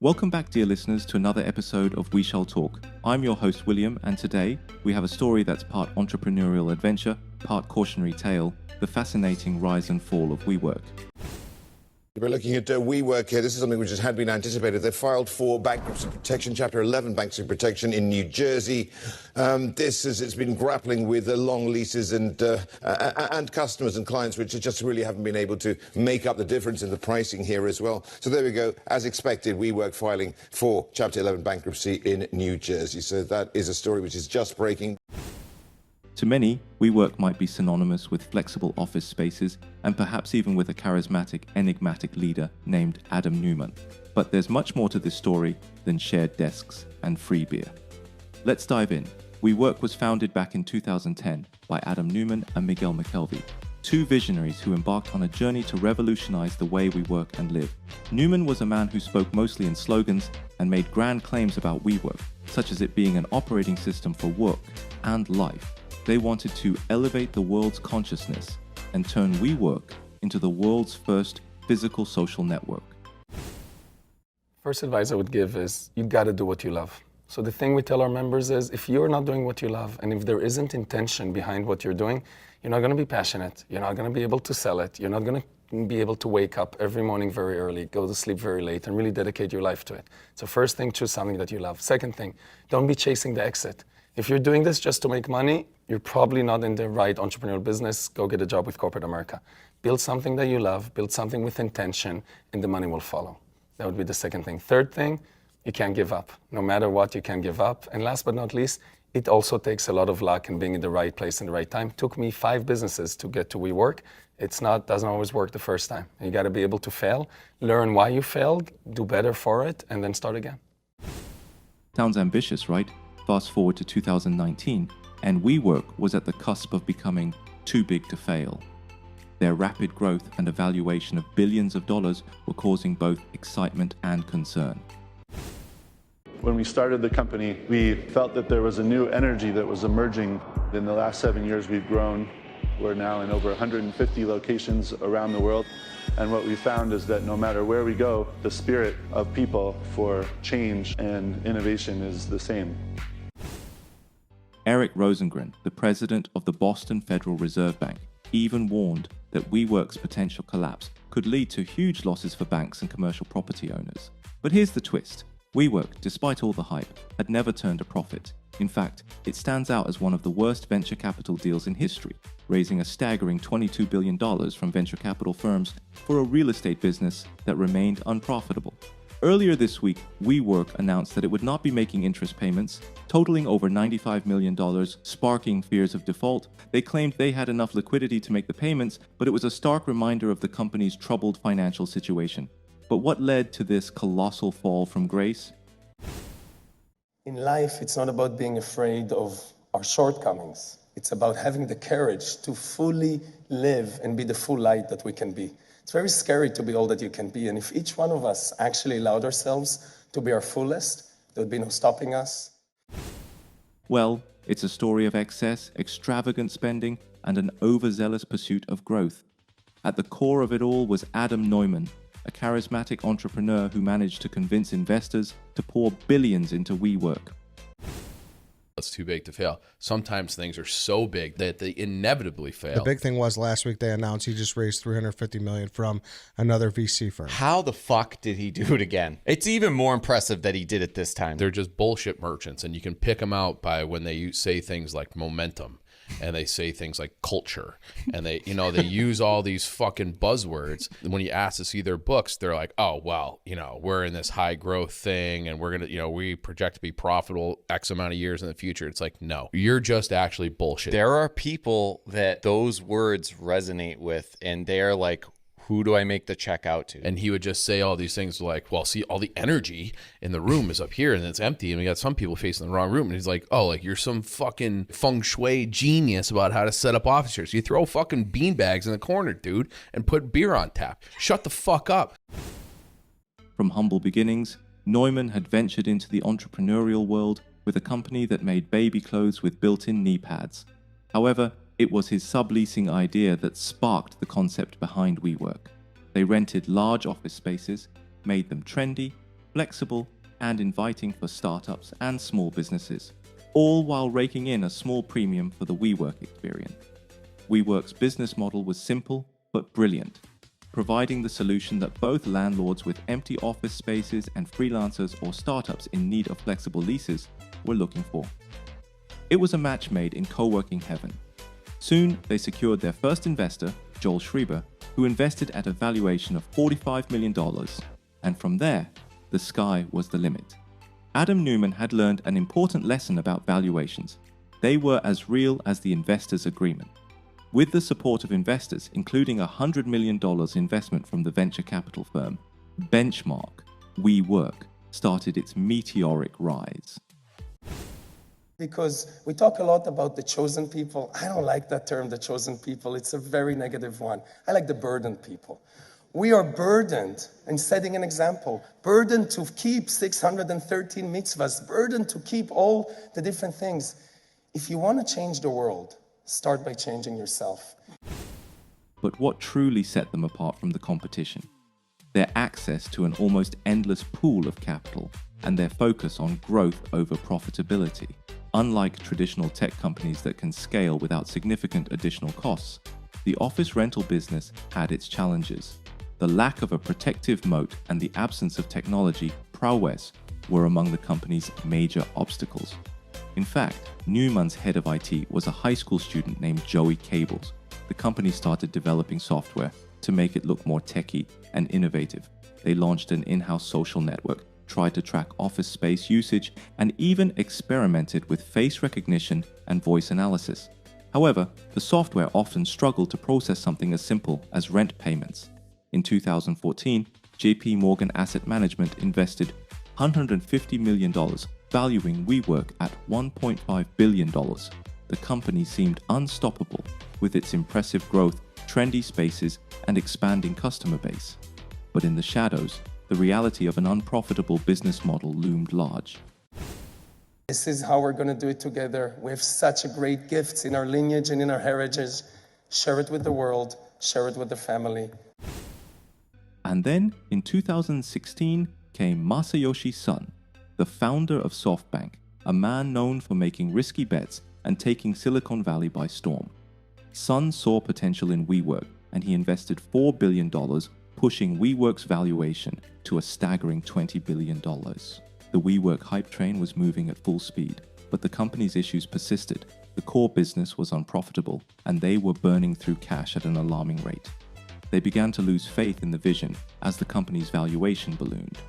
Welcome back, dear listeners, to another episode of We Shall Talk. I'm your host, William, and today we have a story that's part entrepreneurial adventure, part cautionary tale, the fascinating rise and fall of WeWork. We're looking at WeWork here. This is something which had been anticipated. They filed for bankruptcy protection, Chapter 11 bankruptcy protection in New Jersey. It's been grappling with long leases and customers and clients, which just really haven't been able to make up the difference in the pricing here as well. So there we go. As expected, WeWork filing for Chapter 11 bankruptcy in New Jersey. So that is a story which is just breaking. To many, WeWork might be synonymous with flexible office spaces and perhaps even with a charismatic, enigmatic leader named Adam Neumann. But there's much more to this story than shared desks and free beer. Let's dive in. WeWork was founded back in 2010 by Adam Neumann and Miguel McKelvey, two visionaries who embarked on a journey to revolutionize the way we work and live. Neumann was a man who spoke mostly in slogans and made grand claims about WeWork, such as it being an operating system for work and life. They wanted to elevate the world's consciousness and turn WeWork into the world's first physical social network. First advice I would give is you got to do what you love. So the thing we tell our members is if you're not doing what you love and if there isn't intention behind what you're doing, you're not going to be passionate. You're not going to be able to sell it. You're not going to be able to wake up every morning very early, go to sleep very late, and really dedicate your life to it. So first thing, choose something that you love. Second thing, don't be chasing the exit. If you're doing this just to make money, you're probably not in the right entrepreneurial business. Go get a job with corporate America. Build something that you love, build something with intention, and the money will follow. That would be the second thing. Third thing, you can't give up. No matter what, you can't give up. And last but not least, it also takes a lot of luck and being in the right place in the right time. It took me 5 businesses to get to WeWork. Doesn't always work the first time. You got to be able to fail, learn why you failed, do better for it, and then start again. Sounds ambitious, right? Fast forward to 2019, and WeWork was at the cusp of becoming too big to fail. Their rapid growth and a valuation of billions of dollars were causing both excitement and concern. When we started the company, we felt that there was a new energy that was emerging. In the last 7 years, we've grown. We're now in over 150 locations around the world. And what we found is that no matter where we go, the spirit of people for change and innovation is the same. Eric Rosengren, the president of the Boston Federal Reserve Bank, even warned that WeWork's potential collapse could lead to huge losses for banks and commercial property owners. But here's the twist. WeWork, despite all the hype, had never turned a profit. In fact, it stands out as one of the worst venture capital deals in history, raising a staggering $22 billion from venture capital firms for a real estate business that remained unprofitable. Earlier this week, WeWork announced that it would not be making interest payments, totaling over $95 million, sparking fears of default. They claimed they had enough liquidity to make the payments, but it was a stark reminder of the company's troubled financial situation. But what led to this colossal fall from grace? In life, it's not about being afraid of our shortcomings. It's about having the courage to fully live and be the full light that we can be. It's very scary to be all that you can be, and if each one of us actually allowed ourselves to be our fullest, there would be no stopping us. Well, it's a story of excess, extravagant spending, and an overzealous pursuit of growth. At the core of it all was Adam Neumann, a charismatic entrepreneur who managed to convince investors to pour billions into WeWork. It's too big to fail. Sometimes things are so big that they inevitably fail. The big thing was last week they announced he just raised $350 million from another VC firm. How the fuck did he do it again? It's even more impressive that he did it this time. They're just bullshit merchants, and you can pick them out by when they say things like momentum, and they say things like culture, and they use all these fucking buzzwords. And when you ask to see their books, they're like, oh, well, we're in this high growth thing and we're going to, we project to be profitable X amount of years in the future. It's like, no, you're just actually bullshit. There are people that those words resonate with, and they're like, who do I make the check out to? And he would just say all these things like, well, see, all the energy in the room is up here and it's empty. And we got some people facing the wrong room. And he's like, oh, like you're some fucking feng shui genius about how to set up office chairs. You throw fucking beanbags in the corner, dude, and put beer on tap. Shut the fuck up. From humble beginnings, Neumann had ventured into the entrepreneurial world with a company that made baby clothes with built-in knee pads. However, it was his subleasing idea that sparked the concept behind WeWork. They rented large office spaces, made them trendy, flexible, and inviting for startups and small businesses, all while raking in a small premium for the WeWork experience. WeWork's business model was simple but brilliant, providing the solution that both landlords with empty office spaces and freelancers or startups in need of flexible leases were looking for. It was a match made in co-working heaven. Soon, they secured their first investor, Joel Schreiber, who invested at a valuation of $45 million, and from there, the sky was the limit. Adam Neumann had learned an important lesson about valuations. They were as real as the investor's agreement. With the support of investors, including a $100 million investment from the venture capital firm, Benchmark, WeWork started its meteoric rise. Because we talk a lot about the chosen people. I don't like that term, the chosen people. It's a very negative one. I like the burdened people. We are burdened in setting an example, burdened to keep 613 mitzvahs, burdened to keep all the different things. If you want to change the world, start by changing yourself. But what truly set them apart from the competition? Their access to an almost endless pool of capital and their focus on growth over profitability. Unlike traditional tech companies that can scale without significant additional costs, the office rental business had its challenges. The lack of a protective moat and the absence of technology prowess were among the company's major obstacles. In fact, Neumann's head of IT was a high school student named Joey Cables. The company started developing software to make it look more techy and innovative. They launched an in-house social network, tried to track office space usage, and even experimented with face recognition and voice analysis. However, the software often struggled to process something as simple as rent payments. In 2014, JP Morgan Asset Management invested $150 million, valuing WeWork at $1.5 billion. The company seemed unstoppable with its impressive growth, trendy spaces, and expanding customer base. But in the shadows, the reality of an unprofitable business model loomed large. This is how we're going to do it together. We have such a great gifts in our lineage and in our heritage. Share it with the world, share it with the family. And then, in 2016, came Masayoshi Son, the founder of SoftBank, a man known for making risky bets and taking Silicon Valley by storm. Son saw potential in WeWork, and he invested $4 billion, pushing WeWork's valuation to a staggering $20 billion. The WeWork hype train was moving at full speed, but the company's issues persisted. The core business was unprofitable, and they were burning through cash at an alarming rate. They began to lose faith in the vision as the company's valuation ballooned.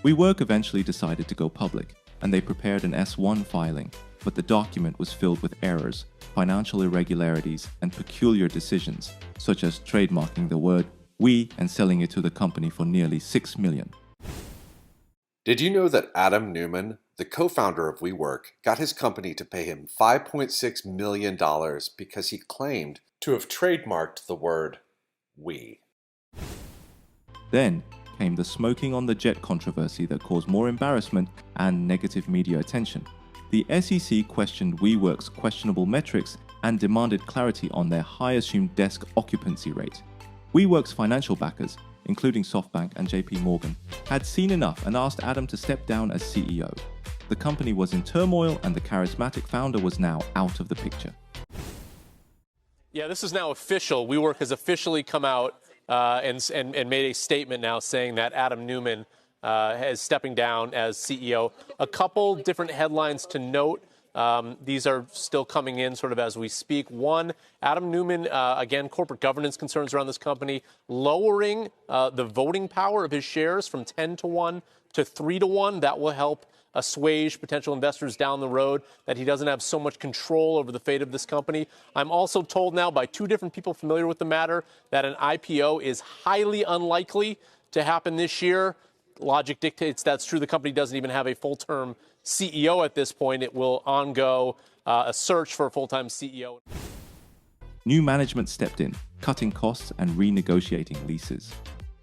WeWork eventually decided to go public, and they prepared an S1 filing, but the document was filled with errors, financial irregularities, and peculiar decisions, such as trademarking the word "we" and selling it to the company for nearly $6 million. Did you know that Adam Neumann, the co-founder of WeWork, got his company to pay him $5.6 million because he claimed to have trademarked the word "we"? Then came the smoking on the jet controversy that caused more embarrassment and negative media attention. The SEC questioned WeWork's questionable metrics and demanded clarity on their high assumed desk occupancy rate. WeWork's financial backers, including SoftBank and JP Morgan, had seen enough and asked Adam to step down as CEO. The company was in turmoil and the charismatic founder was now out of the picture. Yeah, this is now official. WeWork has officially come out and made a statement now saying that Adam Neumann is stepping down as CEO. A couple different headlines to note. These are still coming in sort of as we speak. One, Adam Neumann, again, corporate governance concerns around this company, lowering the voting power of his shares from 10-1 to 3-1. That will help assuage potential investors down the road that he doesn't have so much control over the fate of this company. I'm also told now by two different people familiar with the matter that an IPO is highly unlikely to happen this year. Logic dictates that's true. The company doesn't even have a full-term CEO at this point. It will undergo a search for a full-time CEO. New management stepped in, cutting costs and renegotiating leases.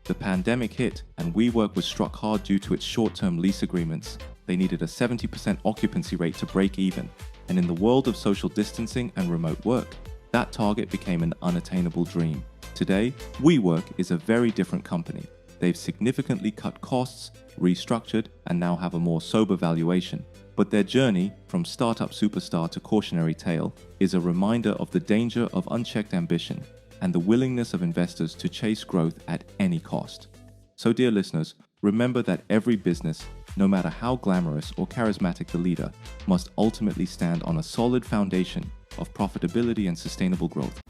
The pandemic hit, and WeWork was struck hard due to its short-term lease agreements. They needed a 70% occupancy rate to break even, and in the world of social distancing and remote work, that target became an unattainable dream. Today, WeWork is a very different company. they've significantly cut costs, restructured, and now have a more sober valuation. But their journey from startup superstar to cautionary tale is a reminder of the danger of unchecked ambition and the willingness of investors to chase growth at any cost. So, dear listeners, remember that every business, no matter how glamorous or charismatic the leader, must ultimately stand on a solid foundation of profitability and sustainable growth.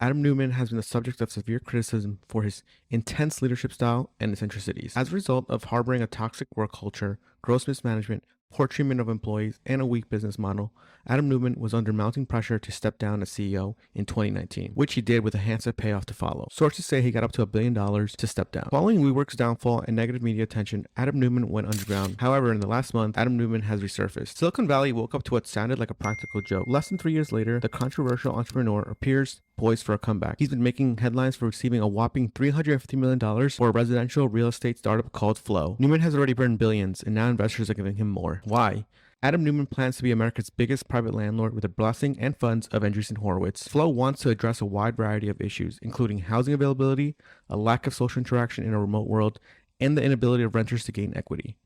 Adam Neumann has been the subject of severe criticism for his intense leadership style and eccentricities. As a result of harboring a toxic work culture, gross mismanagement, poor treatment of employees, and a weak business model, Adam Neumann was under mounting pressure to step down as CEO in 2019, which he did with a handsome payoff to follow. Sources say he got up to $1 billion to step down. Following WeWork's downfall and negative media attention, Adam Neumann went underground. However, in the last month, Adam Neumann has resurfaced. Silicon Valley woke up to what sounded like a practical joke. Less than 3 years later, the controversial entrepreneur appears poised for a comeback. He's been making headlines for receiving a whopping $350 million for a residential real estate startup called Flow. Neumann has already burned billions, and now investors are giving him more. Why? Adam Neumann plans to be America's biggest private landlord with the blessing and funds of Andreessen Horowitz. Flow wants to address a wide variety of issues, including housing availability, a lack of social interaction in a remote world, and the inability of renters to gain equity.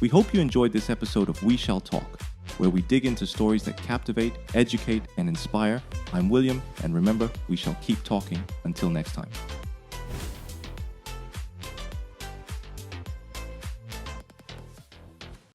We hope you enjoyed this episode of We Shall Talk, where we dig into stories that captivate, educate, and inspire. I'm William, and remember, we shall keep talking. Until next time.